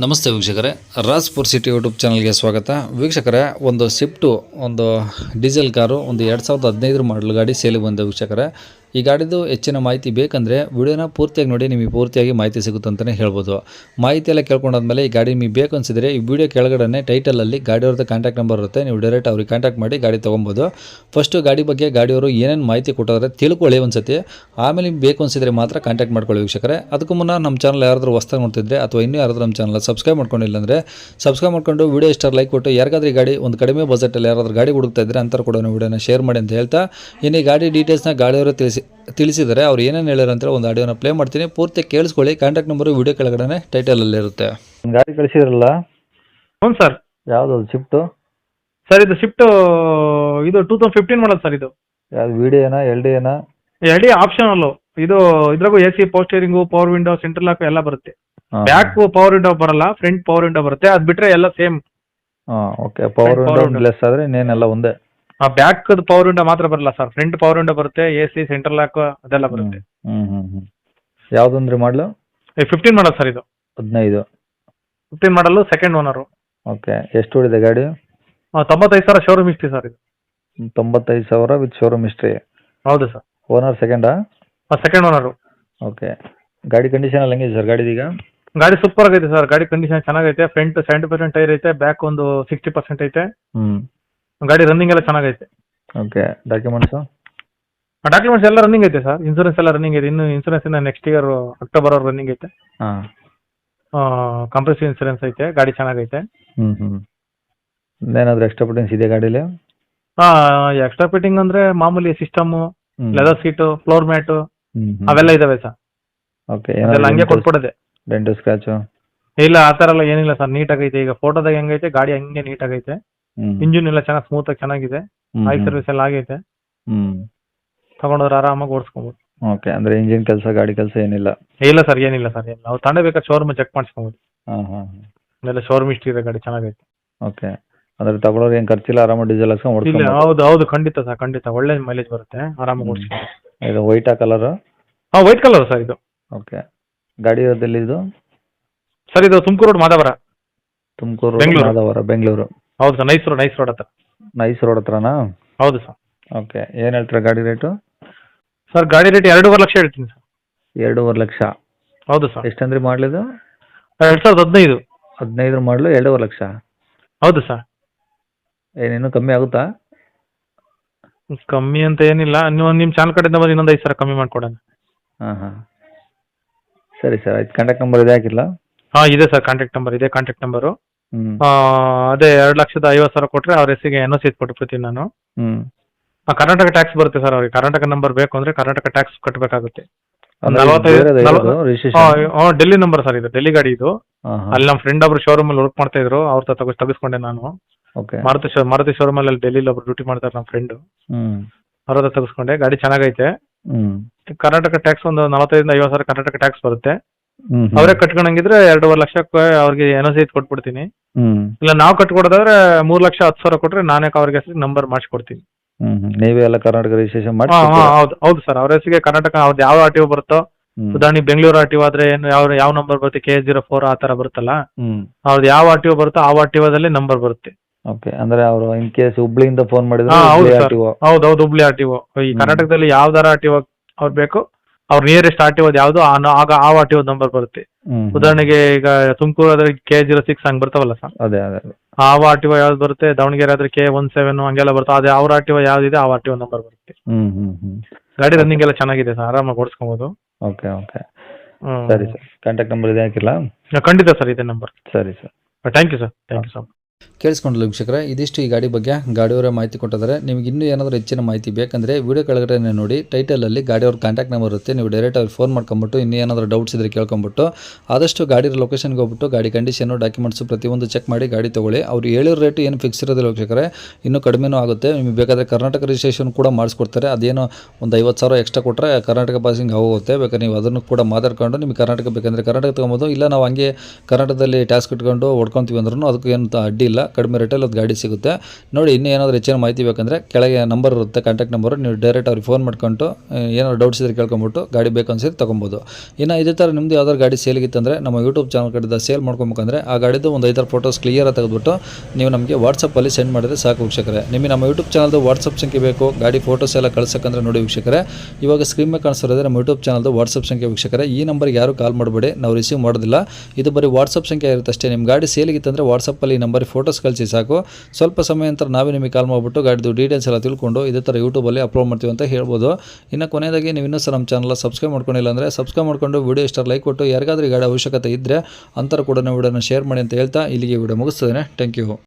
ನಮಸ್ತೆ ವೀಕ್ಷಕರೇ, Raj four city YouTube ಚಾನಲ್ಗೆ ಸ್ವಾಗತ. ವೀಕ್ಷಕರೇ, ಒಂದು ಸ್ವಿಫ್ಟು ಒಂದು ಡೀಸೆಲ್ ಕಾರು ಒಂದು 2015 ಮಾಡಲ್ ಗಾಡಿ ಸೇಲಿಗೆ ಬಂದ ವೀಕ್ಷಕರೇ. ಈ ಗಾಡಿದು ಹೆಚ್ಚಿನ ಮಾಹಿತಿ ಬೇಕಂದರೆ ವಿಡಿಯೋನ ಪೂರ್ತಿಯಾಗಿ ನೋಡಿ, ನಿಮಗೆ ಪೂರ್ತಿಯಾಗಿ ಮಾಹಿತಿ ಸಿಗುತ್ತೆ ಅಂತಲೇ ಹೇಳ್ಬೋದು. ಮಾಹಿತಿ ಎಲ್ಲ ಕೇಳ್ಕೊಂಡಾದ್ಮೇಲೆ ಈ ಗಾಡಿ ನಿಮಗೆ ಬೇಕು ಅನಿಸಿದರೆ ಈ ವಿಡಿಯೋ ಕೆಳಗಡೆ ಟೈಟಲಲ್ಲಿ ಗಾಡಿಯವ್ರದ್ದು ಕಾಂಟ್ಯಾಕ್ಟ್ ನಂಬರ್ ಇರುತ್ತೆ, ನೀವು ಡೈರೆಕ್ಟ್ ಅವ್ರಿಗೆ ಕಾಂಟ್ಯಾಕ್ಟ್ ಮಾಡಿ ಗಾಡಿ ತೊಗೊಬೋದು. ಫಸ್ಟು ಗಾಡಿ ಬಗ್ಗೆ ಗಾಡಿಯವರು ಏನೇನು ಮಾಹಿತಿ ಕೊಟ್ಟಿದ್ದಾರೆ ತಿಳ್ಕೊಳ್ಳಿ ಒಂದ್ಸತಿ, ಆಮೇಲೆ ನಿಮ್ಗೆ ಬೇಕು ಅನಿಸಿದರೆ ಮಾತ್ರ ಕಾಂಟ್ಯಾಕ್ಟ್ ಮಾಡ್ಕೊಳ್ಳಿ ವೀಕ್ಷಕರೇ. ಅದಕ್ಕೂ ಮುನ್ನ ನಮ್ಮ ಚಾನಲ್ ಯಾರಾದರೂ ಹೊಸ್ದಾಗಿ ನೋಡ್ತಿದ್ರೆ ಅಥವಾ ಇನ್ನೂ ಯಾರಾದರೂ ನಮ್ಮ ಚಾನಲ್ ಸಬ್ಸ್ಕ್ರೈಬ್ ಮಾಡ್ಕೊಂಡಿಲ್ಲ ಅಂದರೆ ಸಬ್ಸ್ಕ್ರೈಬ್ ಮಾಡ್ಕೊಂಡು ವಿಡಿಯೋ ಇಷ್ಟ ಲೈಕ್ ಕೊಟ್ಟು, ಯಾರಿಗಾದ್ರೂ ಈ ಗಾಡಿ ಒಂದು ಕಡಿಮೆ ಬಜೆಟಲ್ಲಿ ಯಾರಾದರೂ ಗಾಡಿ ಹುಡುಕ್ತಾ ಇದ್ದರೆ ಅಂತಾರೆ ಕೂಡ ವಿಡಿಯೋನ ಶೇರ್ ಮಾಡಿ ಅಂತ ಹೇಳ್ತಾ, ಇನ್ನು ಈ ಗಾಡಿ ಡೀಟೇಲ್ಸ್ನ ಗಾಡಿಯವರು ತಿಳಿಸಿದ್ದಾರೆ. ಅವ್ರು ಏನೇನು ಹೇಳ್ಯಾರ ಅಂತೇಳಿ ಒಂದು ಆಡಿಯೋನ ಪ್ಲೇ ಮಾಡ್ತೀನಿ, ಪೂರ್ತಿ ಕೇಳಿಸ್ಕೊಳ್ಳಿ. ಕಾಂಟ್ಯಾಕ್ಟ್ ನಂಬರು ವಿಡಿಯೋ ಕೆಳಗಡೆ ಟೈಟಲಲ್ಲಿ ಇರುತ್ತೆ. ಗಾಡಿ ಕಳಿಸಿದ್ರಲ್ಲ? ಹ್ಞೂ ಸರ್. ಯಾವುದು ಶಿಫ್ಟು? ಸರ್ ಇದು ಶಿಫ್ಟು, ಇದು 2015 ಮಾಡಲ್ ಸರ್. ಇದು ಯಾವುದು ವಿ ಡಿ ಏನಾ ಎಲ್ ಡಿ ಏನಾ? ಎಲ್ ಡಿ ಆಪ್ಷನಲ್ಲು. ಇದು ಇದ್ರಾಗೂ A C, power steering, power window, central lock ಎಲ್ಲ ಬರುತ್ತೆ. ಬ್ಯಾಕ್ ಪವರ್ ವಿಂಡೋ ಬರಲ್ಲ, ಫ್ರಂಟ್ ಪವರ್ ವಿಂಡೋ ಬರುತ್ತೆ. ಅದು ಬಿಟ್ಟರೆ ಎಲ್ಲ ಸೇಮ್. ಹಾಂ, ಓಕೆ. ಪವರ್ ವಿಂಡೋ ಲೆಸ್ ಆದರೆ ಇನ್ನೇನೆಲ್ಲ ಒಂದೇ. ಬ್ಯಾಕ್ ಪವರ್ ವಿಂಡೋ ಮಾತ್ರ ಬರಲ್ಲ ಸರ್, ಫ್ರಂಟ್ ಪವರ್ ವಿಂಡೋ ಬರುತ್ತೆ, ಎ ಸಿ, ಸೆಂಟ್ರಲ್ ಲಾಕ್ ಅದೆಲ್ಲ ಬರುತ್ತೆ. ಯಾವುದಂದ್ರಿ ಮಾಡಲು? 15 ಮಾಡಲ್ ಸರ್ ಇದು. 15 ಮಾಡಲು, ಸೆಕೆಂಡ್ ಓನರು. ಓಕೆ. ಎಷ್ಟು ಹೊಡಿದೆ ಗಾಡಿ? 95,000 ಶೋರೂಮ್ ಹಿಸ್ಟ್ರಿ ಸರ್ ಇದು. 95,000 ವಿತ್ ಶೋರೂಮ್ ಹಿಸ್ಟ್ರಿ. ಹೌದು ಸರ್. ಓನರ್ ಸೆಕೆಂಡಾ? Second owner. ಓಕೆ. ಗಾಡಿ ಕಂಡೀಷನ್ ಎಲ್ಲ ಹೆಂಗಿದೆ ಸರ್ ಗಾಡಿದೀಗ? ಗಾಡಿ ಸೂಪರ್ ಆಗೈತೆ ಸರ್, ಗಾಡಿ ಕಂಡೀಷನ್ ಚೆನ್ನಾಗೈತೆ. ಫ್ರಂಟ್ 70% ಟೈರ್ ಐತೆ, ಬ್ಯಾಕ್ ಒಂದು 60% ಐತೆ. ಗಾಡಿ ರನ್ನಿಂಗ್ ಎಲ್ಲ ಚೆನ್ನಾಗೈತೆ. ಓಕೆ. ಡಾಕ್ಯುಮೆಂಟ್ಸು? ಡಾಕ್ಯುಮೆಂಟ್ಸ್ ಎಲ್ಲ ರನ್ನಿಂಗ್ ಐತೆ ಸರ್. ಇನ್ಸೂರೆನ್ಸ್ ಎಲ್ಲ ರನ್ನಿಂಗ್ ಐತೆ. ಇನ್ನು ಇನ್ಸೂರೆನ್ಸ್ ಇನ್ನು ನೆಕ್ಸ್ಟ್ ಇಯರ್ ಅಕ್ಟೋಬರ್ ಅವ್ರು ರನ್ನಿಂಗ್ ಐತೆ. ಹಾಂ. ಕಂಪ್ರೆಸಿವ್ ಇನ್ಸೂರೆನ್ಸ್ ಐತೆ. ಗಾಡಿ ಚೆನ್ನಾಗೈತೆ. ಏನಾದರೂ ಎಕ್ಸ್ಟ್ರಾ ಫಿಟ್ಟಿಂಗ್ಸ್ ಇದೆಯಾ ಗಾಡೀಲಿ? ಎಕ್ಸ್ಟ್ರಾ ಫಿಟ್ಟಿಂಗ್ ಅಂದ್ರೆ ಮಾಮೂಲಿ system, leather seat, floor mat ಅವೆಲ್ಲ ಇದಾವೆ ಸರ್. ಓಕೆ. ಅದೆಲ್ಲ ಹಂಗೆ ಕೊಟ್ಬಿಡದೆ. Dent scratch? ಇಲ್ಲ, ಆ ಥರ ಎಲ್ಲ ಏನಿಲ್ಲ ಸರ್. ನೀಟಾಗೈತೆ. ಈಗ ಫೋಟೋದಾಗ ಹೆಂಗೈತೆ ಗಾಡಿ ಹಂಗೆ ನೀಟಾಗೈತೆ. ಇಂಜಿನ್ ಎಲ್ಲ ಚೆನ್ನಾಗಿ ಸ್ಮೂತ್ ಆಗಿ ಚೆನ್ನಾಗಿದೆ. ಆಯಿಲ್ ಸರ್ವಿಸ್ ಎಲ್ಲ ಆಗೈತೆ. ತಗೊಂಡವ್ರು ಆರಾಮಾಗಿ ಓಡಿಸ್ಕೊಬೋದು. ಓಕೆ. ಅಂದರೆ ಇಂಜಿನ್ ಕೆಲಸ ಗಾಡಿ ಕೆಲಸ ಏನಿಲ್ಲ? ಇಲ್ಲ ಸರ್, ಏನಿಲ್ಲ ಸರ್. ಏನಿಲ್ಲ. ನಾವು ತಗೊಂಡಬೇಕಾದ್ರೆ ಶೋರೂಮ್ ಚೆಕ್ ಮಾಡಿಸ್ಕೊಬೋದು. ಹಾಂ. ಎಲ್ಲ ಶೋರೂಮ್ ಹಿಸ್ಟ್ರಿ ಇದೆ, ಗಾಡಿ ಚೆನ್ನಾಗೈತೆ. ಓಕೆ. ಅಂದರೆ ತಗೊಳ್ಳೋರು ಏನು ಖರ್ಚಿಲ್ಲ, ಆರಾಮಾಗಿ ಡೀಸೆಲ್ ಹಾಕ್ಸ್ಕೊಂಡು ಇಲ್ಲ, ಓಡಿಸ್ಕೊಂಡು? ಹೌದು ಖಂಡಿತ ಸರ್, ಖಂಡಿತ ಒಳ್ಳೆ ಮೈಲೇಜ್ ಬರುತ್ತೆ, ಆರಾಮಾಗಿ ಓಡಿಸ್ಕೊಂಡು. ಇದು ವೈಟಾ ಕಲರು? ವೈಟ್ ಕಲರ್ ಸರ್ ಇದು. ಓಕೆ. ಗಾಡಿ ಇರೋದೆಲ್ಲಿ ಇದು? ಸರ್ ಇದು ತುಮಕೂರು ರೋಡ್, ಮಾದವರ. ತುಮಕೂರು ಬೆಂಗಳೂರು. ಮಾದವರ, ಬೆಂಗಳೂರು. ಹೌದು ಸರ್, ನೈಸ್ ರೋಡ್ ಹತ್ರ. ನೈಸ್ ರೋಡ್ ಹತ್ರನಾ? ಹೌದು ಸರ್. ಓಕೆ. ಏನು ಹೇಳ್ತೀರಾ ಗಾಡಿ ರೇಟು? ಸರ್ ಗಾಡಿ ರೇಟ್ 2.5 ಲಕ್ಷ ಹೇಳ್ತೀನಿ ಸರ್. 2.5 ಲಕ್ಷ? ಹೌದು ಸರ್. ಎಷ್ಟಂದ್ರಿ ಮಾಡಲಿದು? 2015. 15 ಮಾಡಲು 2.5 ಲಕ್ಷ? ಹೌದು ಸರ್. ಏನೇನು ಕಮ್ಮಿ ಆಗುತ್ತಾ? ಕಮ್ಮಿ ಅಂತ ಏನಿಲ್ಲ, ನೀವು ನಿಮ್ಮ ಚಾನಲ್ ಕಡೆಯಿಂದ ಬಂದು ಇನ್ನೊಂದು 5,000 ಕಮ್ಮಿ ಮಾಡ್ಕೊಡೋಣ. ಹಾಂ. ಸರಿ ಸರ್, ಆಯ್ತು. ಕಾಂಟ್ಯಾಕ್ಟ್ ನಂಬರ್ ಇದೆ ಹಾಕಿಲ್ಲ? ಇದೆ ಸರ್, ಕಾಂಟ್ಯಾಕ್ಟ್ ನಂಬರ್ ಇದೆ. ಕಾಂಟ್ಯಾಕ್ಟ್ ನಂಬರು ಅದೇ 2,50,000 ಕೊಟ್ಟರೆ ಅವ್ರ ಹೆಸರಿಗೆ NOC ಕೊಟ್ಬಿಡ್ತೀನಿ ನಾನು. ಕರ್ನಾಟಕ ಟ್ಯಾಕ್ಸ್ ಬರುತ್ತೆ ಸರ್ ಅವ್ರಿಗೆ. ಕರ್ನಾಟಕ ನಂಬರ್ ಬೇಕು ಅಂದ್ರೆ ಕರ್ನಾಟಕ ಟ್ಯಾಕ್ಸ್ ಕಟ್ಟಬೇಕಾಗುತ್ತೆ. ಡೆಲ್ಲಿ ನಂಬರ್ ಸರ್ ಇದು, ಡೆಲ್ಲಿ ಗಾಡಿ ಇದು. ಅಲ್ಲಿ ನಮ್ಮ ಫ್ರೆಂಡ್ ಒಬ್ರು ಶೋರೂಮ್ ಅಲ್ಲಿ ವರ್ಕ್ ಮಾಡ್ತಾ ಇದ್ರು, ಅವ್ರ ತೆಗೆಸ್ಕೊಂಡೆ ನಾನು. ಮಾರುತಿ ಶೋರೂಮ್ ಅಲ್ಲಿ ಡೆಲ್ಲಿಲಿ ಒಬ್ರು ಡ್ಯೂಟಿ ಮಾಡ್ತಾರೆ ನಮ್ಮ ಫ್ರೆಂಡ್, ಅವ್ರ ತೆಗೆಸ್ಕೊಂಡೆ. ಗಾಡಿ ಚೆನ್ನಾಗೈತೆ. ಕರ್ನಾಟಕ ಟ್ಯಾಕ್ಸ್ ಒಂದು 45,000-50,000 ಕರ್ನಾಟಕ ಟ್ಯಾಕ್ಸ್ ಬರುತ್ತೆ. ಅವರೇ ಕಟ್ಕೊಂಡಂಗಿದ್ರೆ 2.5 ಲಕ್ಷಕ್ಕೆ ಅವ್ರಿಗೆ NOC ಕೊಟ್ಬಿಡ್ತೀನಿ. ಇಲ್ಲ ನಾವು ಕಟ್ಕೊಡೋದಾದ್ರೆ 3,10,000 ಕೊಟ್ರೆ ನಾನೇ ಅವ್ರಿಗೆ ನಂಬರ್ ಮಾಡಿಸ್ಕೊಡ್ತೀನಿ. ನೀವೇ ಎಲ್ಲ ಕರ್ನಾಟಕ ರಿಜಿಸ್ಟ್ರೇಷನ್ ಮಾಡಿ? ಹೌದು ಸರ್. ಅವ್ರ ಹೆಸರಿಗೆ ಕರ್ನಾಟಕ ಅವ್ರದ್ದು ಯಾವ RTO ಬರುತ್ತೋ, ಉದಾಹರಣೆ ಬೆಂಗಳೂರು RTO ಆದ್ರೆ ಏನು ಯಾವ ನಂಬರ್ ಬರುತ್ತೆ, KH04 ಆ ತರ ಬರುತ್ತಲ್ಲ, ಅವ್ರದ್ದು ಯಾವ RTO ಬರುತ್ತೋ ಆ RTOದಲ್ಲಿ ನಂಬರ್ ಬರುತ್ತೆ. ಓಕೆ. ಅಂದ್ರೆ ಅವರು ಇನ್ ಕೇಸ್ ಹುಬ್ಳಿಯಿಂದ ಫೋನ್ ಮಾಡಿದ್ರೆ? ಹೌದು, ಹುಬ್ಳಿ RTO. ಈ ಕರ್ನಾಟಕದಲ್ಲಿ ಯಾವ್ದಾರ RTO ಅವ್ರು ಬೇಕು, ಅವ್ರ ನಿಯರೆಸ್ಟ್ RTO ಯಾವ್ದು ಆಗ ಆ RTO ನಂಬರ್ ಬರುತ್ತೆ. ಉದಾಹರಣೆಗೆ ಈಗ ತುಮಕೂರು ಆದ್ರೆ KH06 ಹಂಗ್ ಬರ್ತಾವಲ್ಲ ಸರ್, ಅದೇ ಆ RTO ಯಾವ್ದು ಬರುತ್ತೆ. ದಾವಣಗೆರೆ ಆದ್ರೆ K17 ಹಂಗೆಲ್ಲ ಬರುತ್ತೆ. ಅದೇ ಅವ್ರ RTO ಯಾವ್ದಿದೆ ಆ RTO ನಂಬರ್ ಬರುತ್ತೆ. ಗಾಡಿ ರನ್ನಿಂಗ್ ಎಲ್ಲ ಚೆನ್ನಾಗಿದೆ ಸರ್, ಆರಾಮಾಗಿ ಓಡಿಸ್ಕೊಬೋದು. ಓಕೆ. ಸರಿ ಸರ್, ಕಾಂಟ್ಯಾಕ್ಟ್ ನಂಬರ್ ಇದೆ ಹಾಕಿಲ್ಲ? ಖಂಡಿತ ಸರ್, ಇದೆ ನಂಬರ್. ಸರಿ sir, thank you sir. Thank you so much. ಕೇಳಿಸ್ಕೊಂಡಲ್ಲ ವೀಕ್ಷಕರೇ, ಇದಿಷ್ಟು ಈ ಗಾಡಿ ಬಗ್ಗೆ ಗಾಡಿಯವರ ಮಾಹಿತಿ ಕೊಟ್ಟಿದ್ದಾರೆ. ನಿಮಗೆ ಇನ್ನೂ ಏನಾದರೂ ಹೆಚ್ಚಿನ ಮಾಹಿತಿ ಬೇಕಂದರೆ ವಿಡಿಯೋ ಕೆಳಗಡೆ ನೋಡಿ, ಟೈಟಲಲ್ಲಿ ಗಾಡಿಯವ್ರ ಕಾಂಟ್ಯಾಕ್ಟ್ ನಂಬರ್ ಇರುತ್ತೆ. ನೀವು ಡೈರೆಕ್ಟ್ ಅವ್ರಿಗೆ ಫೋನ್ ಮಾಡ್ಕೊಂಬಿಟ್ಟು ಇನ್ನೂ ಏನಾದರೂ ಡೌಟ್ಸ್ ಇದ್ದರೆ ಕೇಳ್ಕೊಂಬಿಟ್ಟು ಆದಷ್ಟು ಗಾಡಿ ಲೊಕೇಶನ್ಗೆ ಹೋಗ್ಬಿಟ್ಟು ಗಾಡಿ ಕಂಡೀಷನು, ಡಾಕ್ಯುಮೆಂಟ್ಸು ಪ್ರತಿಯೊಂದು ಚೆಕ್ ಮಾಡಿ ಗಾಡಿ ತೊಗೊಳ್ಳಿ. ಅವ್ರು ಹೇಳಿರೋ ರೇಟು ಏನು ಫಿಕ್ಸ್ ಇರೋದಿಲ್ಲ ವೀಕ್ಷಕರೇ, ಇನ್ನೂ ಕಡಿಮೆನೂ ಆಗುತ್ತೆ. ನಿಮಗೆ ಬೇಕಾದರೆ ಕರ್ನಾಟಕ ರಿಜಿಸ್ಟ್ರೇಷನ್ ಕೂಡ ಮಾಡಿಸ್ಕೊಡ್ತಾರೆ. ಅದೇನೋ ಒಂದು 50,000 ಎಕ್ಸ್ಟ್ರಾ ಕೊಟ್ಟರೆ ಕರ್ನಾಟಕ ಪಾಸಿಂಗ್ ಹೋಗುತ್ತೆ. ಬೇಕಾದ್ರೆ ನೀವು ಅದನ್ನು ಕೂಡ ಮಾತಾಡ್ಕೊಂಡು ನಿಮಗೆ ಕರ್ನಾಟಕ ಬೇಕಂದರೆ ಕರ್ನಾಟಕ ತೊಗೊಬೋದು. ಇಲ್ಲ ನಾವು ಹಂಗೆ ಕರ್ನಾಟಕದಲ್ಲಿ ಟ್ಯಾಕ್ಸ್ ಕಟ್ಕೊಂಡು ಹೊಡ್ಕೊತೀವಿ ಅಂದ್ರೂ ಅದಕ್ಕೂ ಏನು ಅಡ್ಡಿ ಇಲ್ಲ. ಕಡಿಮೆ ರೇಟಲ್ಲಿ ಅದು ಗಾಡಿ ಸಿಗುತ್ತೆ. ನೋಡಿ ಇನ್ನೂ ಏನಾದರೂ ಹೆಚ್ಚಿನ ಮಾಹಿತಿ ಬೇಕಂದರೆ ಕೆಳಗೆ ನಂಬರ್ ಇರುತ್ತೆ, ಕಾಂಟ್ಯಾಕ್ಟ್ ನಂಬರು, ನೀವು ಡೈರೆಕ್ಟ್ ಅವ್ರಿಗೆ ಫೋನ್ ಮಾಡ್ಕೊಂಡು ಏನಾದ್ರು ಡೌಟ್ಸ್ ಇದ್ದರೆ ಕೇಳ್ಕೊಂಬಿಟ್ಟು ಗಾಡಿ ಬೇಕನ್ಸಿದ್ರೆ ತೊಗೊಬೋದು. ಇನ್ನು ಇದೇ ಥರ ನಿಮ್ಮದು ಯಾವ್ದಾದ್ರು ಗಾಡಿ ಸೇಲಿಗಿತ್ತಂದರೆ ನಮ್ಮ ಯೂಟ್ಯೂಬ್ ಚಾನಲ್ ಕಡೆಯಿಂದ ಸೇಲ್ ಮಾಡ್ಕೊಬೇಕಂದ್ರೆ ಆ ಗಾಡಿದು ಒಂದು 5 ಫೋಟೋಸ್ ಕ್ಲಿಯರಾಗಿ ತೆಗೆದುಬಿಟ್ಟು ನೀವು ನಮಗೆ ವಾಟ್ಸಪ್ಪಲ್ಲಿ ಸೆಂಡ್ ಮಾಡಿದ್ರೆ ಸಾಕು ವೀಕ್ಷಕರೇ. ನಿಮಗೆ ನಮ್ಮ ಯೂಟ್ಯೂಬ್ ಚಾನಲ್ದು ವಾಟ್ಸಪ್ ಸಂಖ್ಯೆ ಬೇಕು ಗಾಡಿ ಫೋಟೋಸ್ ಎಲ್ಲ ಕಳ್ಸೋಕ್ಕಂದ್ರೆ ನೋಡಿ ವೀಕ್ಷಕರೇ, ಇವಾಗ ಸ್ಕ್ರೀನ್ ಮೇಲೆ ಕಾಣಿಸ್ತಿರೋದೇ ನಮ್ಮ ಯೂಟ್ಯೂಬ್ ಚಾನಲ್ದು ವಾಟ್ಸಪ್ ಸಂಖ್ಯೆ ವೀಕ್ಷಕರೇ. ಈ ನಂಬರ್ಗೆ ಯಾರು ಕಾಲ್ ಮಾಡಬೇಡಿ, ನಾವು ರಿಸೀವ್ ಮಾಡೋದಿಲ್ಲ. ಇದು ಬರೀ ವಾಟ್ಸಪ್ ಸಂಖ್ಯೆ ಇರುತ್ತೆ ಅಷ್ಟೇ. ನಿಮ್ಮ ಗಾಡಿ ಸೇಲಿಗಿತ್ತಂದರೆ ವಾಟ್ಸಪ್ಪಲ್ಲಿ ಈ ನಂಬರಿಗೆ ಫೋಟೋಸ್ ಕಳಿಸಿ ಸಾಕು. ಸ್ವಲ್ಪ ಸಮಯ ನಂತರ ನಾವೇ ನಿಮಗೆ ಕಾಲ್ ಮಾಡಿಬಿಟ್ಟು ಗಾಡಿದು ಡೀಟೇಲ್ಸ್ ಎಲ್ಲ ತಿಳ್ಕೊಂಡು ಇದೇ ಥರ ಯೂಟ್ಯೂಬಲ್ಲಿ ಅಪ್ಲೋಡ್ ಮಾಡ್ತೀವಿ ಅಂತ ಹೇಳ್ಬೋದು. ಇನ್ನು ಕೊನೆಯದಾಗಿ ನೀವು ಇನ್ನೂ ಸಹ ನಮ್ಮ ಚಾನಲ್ ಸಬ್ಸ್ಕ್ರೈಬ್ ಮಾಡ್ಕೊಂಡಿಲ್ಲ ಅಂದರೆ ಸಬ್ಸ್ಕ್ರೈಬ್ ಮಾಡ್ಕೊಂಡು ವಿಡಿಯೋ ಇಷ್ಟ ಲೈಕ್ ಕೊಟ್ಟು ಯಾರಿಗಾದ್ರೂ ಈ ಗಾಡಿ ಅವಶ್ಯಕತೆ ಇದ್ದರೆ ಅಂತರ ಕೂಡ ವಿಡಿಯೋನ ಶೇರ್ ಮಾಡಿ ಅಂತ ಹೇಳ್ತಾ ಇಲ್ಲಿಗೆ ವಿಡಿಯೋ ಮುಗಿಸ್ತೇನೆ. Thank you.